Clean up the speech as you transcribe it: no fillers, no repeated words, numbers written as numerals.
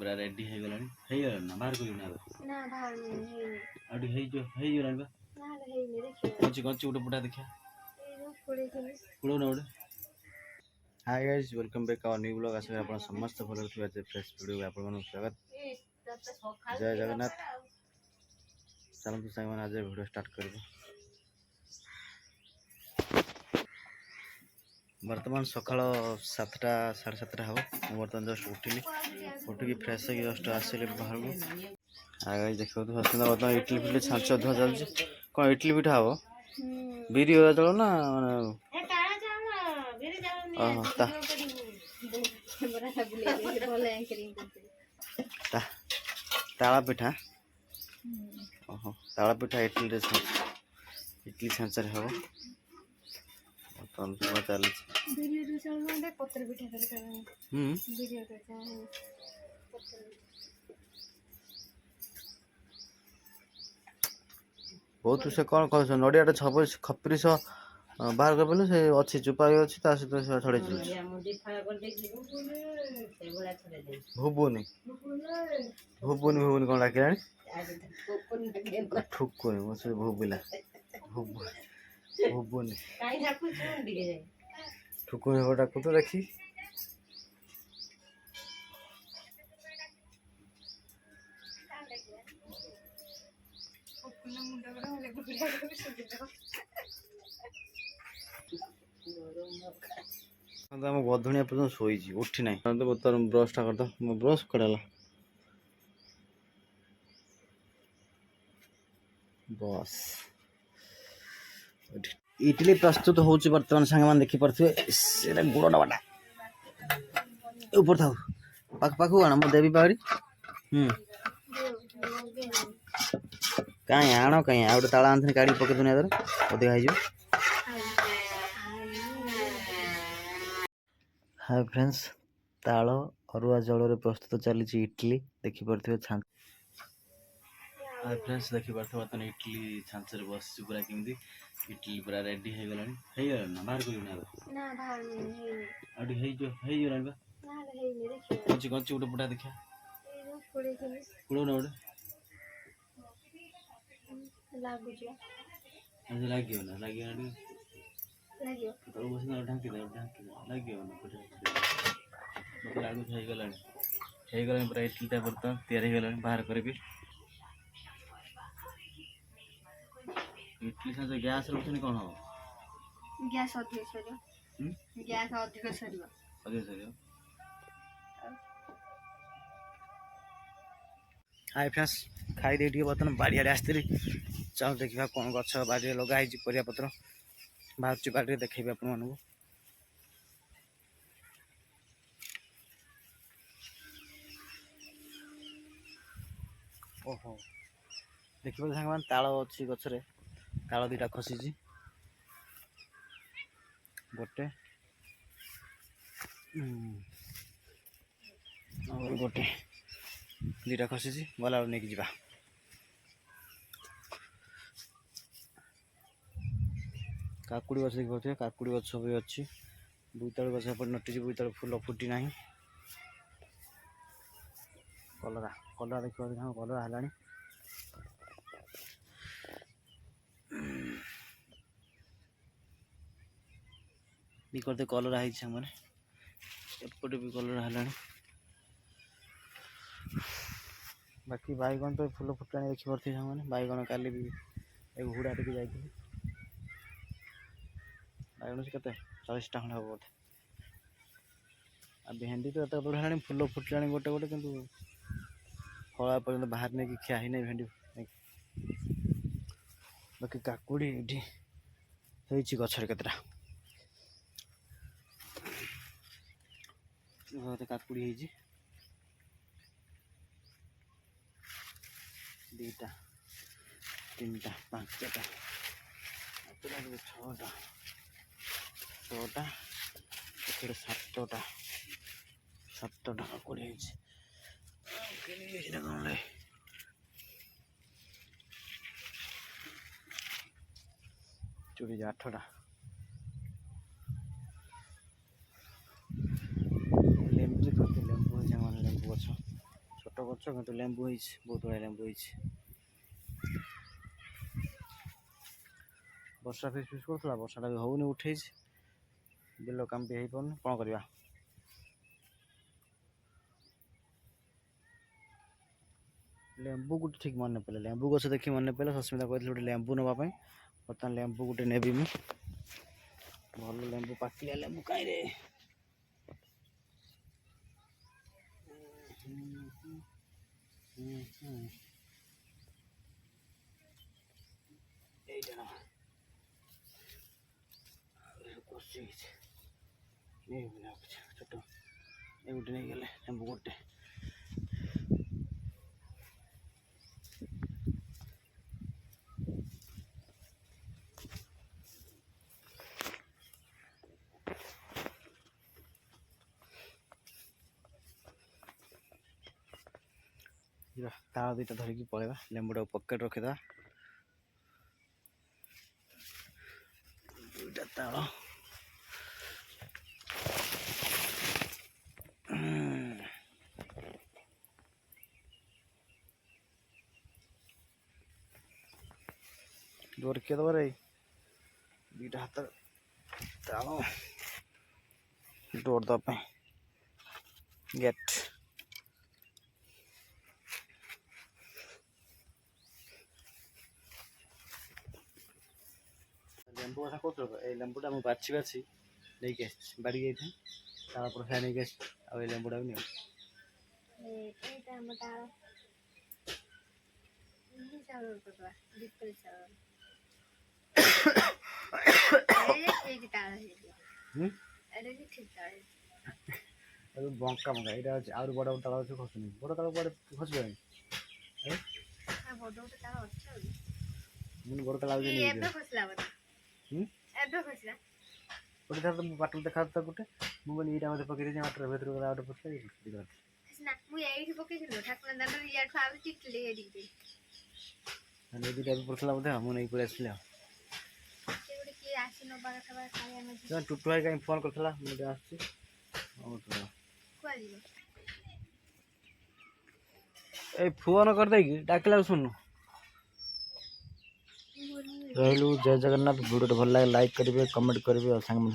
पूरा रेडी हो गलानी हे गला ना बाहर कोई ना ना बाहर नहीं है आडी हे गलानी बा ना है नहीं देखिए कच्ची उडे पुडा देखा ये जो थोड़े के पुडो ना उडे। Hi guys welcome back our new blog. आशा आपण समस्त भलो थिबा जे फ्रेश वीडियो आपण मन स्वागत। जय जगन्नाथ। चलନ୍ତୁ साइमन आज वीडियो स्टार्ट करबो। वर्तमान सकाळ 7टा 7:30 हबो। वर्तमान जस्ट उठिली फ्रेश हो जस्ट आसिले बाहर को। हाय गाइस देखो तो हसन वर्तमान इडली फिडली छांच धुआ जाउची। कोन इडली पिठा हबो बिरी हो जळो ना ए ताळा जाऊ बिरी जाऊ ओह ता बड़ा सब ले बोले एंकरिंग करते ताला पिठा ओहो ताला पिठा इडली रे इडली छांच रे हबो। तन तो चली बिरी रे चल ना पत्र पिठा कर बिरी रे चल पत्र बहुत से कौन कह नड़िया छप खपरी सह बाहर कर बोले से अच्छी चुपाई अच्छी ता सहित से छड़े चलछि भुबुनी भुबुनी भुबुनी कौन डाकिलानी ठुकुनी मो से भुबिला भुबुनी ठुकुनी हो डाकु तो देखी आम गधुनिया पर्यटन शोची उठी ना तो बर्तमान ब्रश टा कर मो ब्रश कड़ाला बस इडली प्रस्तुत होची बर्तमान संग मान देखि परथिबे सेटा गुड़ डबाटा ऊपर थाउ पाख पाखु आना मो देवी पावरी कहीं आण कहीं आ गोटे ताला आंथनी काढ़ी पके दुनिया दर अधिक हो। हाय फ्रेंड्स ताल अरुआ जल प्रस्तुत चली इडली देखी पारे छांच। हाय फ्रेंड्स देखी पारे इडली छांच बस पूरा केमती इडली पूरा रेडी हो गलानी हे गला ना बाहर कोई ना बाहर नहीं है आडी हे गलानी बा ना है नहीं देखिए कच्ची उडे पुडा देखा ये जो थोड़े के पुडो ना उडे लागू जो आज लागियो ना लागियो तो बस ना ढांकी दे लागियो ना पुडे मत लागू हे गलानी पूरा इडली ता बर्तन तैयार हो गलानी बाहर करबी। इडली साथ गैस रखुनी कौन हो गैस अधिक सरियो गैस अधिक सरियो अधिक सरियो। हाय फ्रेंड्स खाई दे बर्तमान बाड़िया आसती चल देखा कौन गछ बाड़ी लगा परिया पत्र बाहर बाड़ी देखेबी आप मानू। ओहो देखिए सांग मान ताल अच्छी गचरे ताल दुटा खसी गोटे गोटे दुटा खसी गला नहीं जा काकुड़ी गछ देखिए काकुड़ी गछ भी अच्छी बोईतालु गछ नटी बोईतालु फूल फुटी ना कलरा कलरा देखिए कलरा है भी करते कलरा है मैंने एपटे भी कलरा है बाकी बैगन तो फूल फुटा देखी पारे मैंने बैगन काली भी एक हुड़ा टिके जाइए बैगन से केते 40टा खंड हम बोधे आ भेंडी तो एत बढ़िया फूल फुटला गोटे गोटे कि फल पर्यटन बाहर नहीं खिया ही नहीं भेंडी बाकी काकुड़ी ये गचर केतटा काकुड़ी दुईटा 3टा 5टा 6टा 6टा 7टा काकुड़ी चूड़ी 8टा लेंबू लेंबू गछ ଛୋଟ ଗଛ କିନ୍ତୁ ଲେମ୍ବୁ ହେଇଛି, ବହୁତ ବଢ଼ିଆ ଲେମ୍ବୁ ହେଇଛି। ବର୍ଷା ଫିସ୍ ଫିସ୍ କରୁଥିଲା, ବର୍ଷାଟା ବି ହେଉନି, ଉଠେଇଛି, ବିଲ କାମ ବି ହେଇପାରୁନି, କ'ଣ କରିବା। ଲେମ୍ବୁ ଗୋଟେ ଠିକ୍ ମନେ ପଡ଼ିଲା, ଲେମ୍ବୁ ଗଛ ଦେଖି ମନେ ପଡ଼ିଲା, ସସ୍ମିତା କହିଥିଲି ଗୋଟେ ଲେମ୍ବୁ ନେବା ପାଇଁ। ବର୍ତ୍ତମାନ ଲେମ୍ବୁ ଗୋଟେ ନେବି ମୁଁ। ଭଲ ଲେମ୍ବୁ, ପାଚିଲା ଲେମ୍ବୁ କାଇଁରେ। এইটা না କଷି ହେଇଛି, ଛୋଟ ଏ ଗୋଟେ ନେଇଗଲେ ଲେମ୍ବୁ ଗୋଟେ। ତାଳ ଦୁଇଟା ଧରିକି ପଳେଇବା, ଲେମ୍ବୁଟାକୁ ପକେଟ ରଖିଦେବା। ଦୁଇଟା ତାଳ ଜୋର କିଏ ଦେବ ରେ, ଦୁଇଟା ହାତରେ ତାଳ ଡୋର ଦେବା ପାଇଁ ଗେଟ୍। ଲେମ୍ବୁ କଥା କହୁଥିଲ ତ, ଏଇ ଲେମ୍ବୁଟା ମୁଁ ବାଛି ନେଇକି ଆସିଛି, ବାଡ଼ିକି ଯାଇଥାଏ, ତାଳ ପର ନେଇକି ଆସିଛି, ଆଉ ଏଇ ଲେମ୍ବୁଟା ବି ନେଇ ବଙ୍କା ବଙ୍କା ଏଇଟା ଅଛି, ଆହୁରି ବଡ଼ ବଡ଼ ତାଳ ଅଛି, ଖସୁନି। ବଡ଼ ତାଳ କୁଆଡ଼େ ଖସିବନି, ମୁଁ ବଡ଼ ତାଳ ଗୋଟେ ଥର ତ ବାଟରେ ଦେଖାଯାଉଥିଲା ଗୋଟେ, ମୁଁ କହିଲି ଏଇଟା ମୋତେ ପକେଇ ଦେଇଛି, ବାଟରେ ଭିତରୁ ଗଲା ଗୋଟେ ପକେଇ ଦୁଇଟା ବି ପଡ଼ିଥିଲା ବୋଧେ, ମୁଁ ନେଇକି ପଳେଇ ଆସିଲି। ଆଉ ଟୁଟୁ ଭାଇ କାହିଁ ଫୋନ୍ କରିଥିଲା, ମୁଁ ଟିକେ ଆସୁଛି। ଏଇ ଫୋନ୍ କରିଦେଇକି ଡାକିଲା ଶୁଣୁ। ରହିଲୁ, ଜୟ ଜଗନ୍ନାଥ। ଭିଡ଼ିଓଟି ଭଲ ଲାଗେ ଲାଇକ୍ କରିବେ, କମେଣ୍ଟ କରିବେ ଆଉ ସାଙ୍ଗମାନେ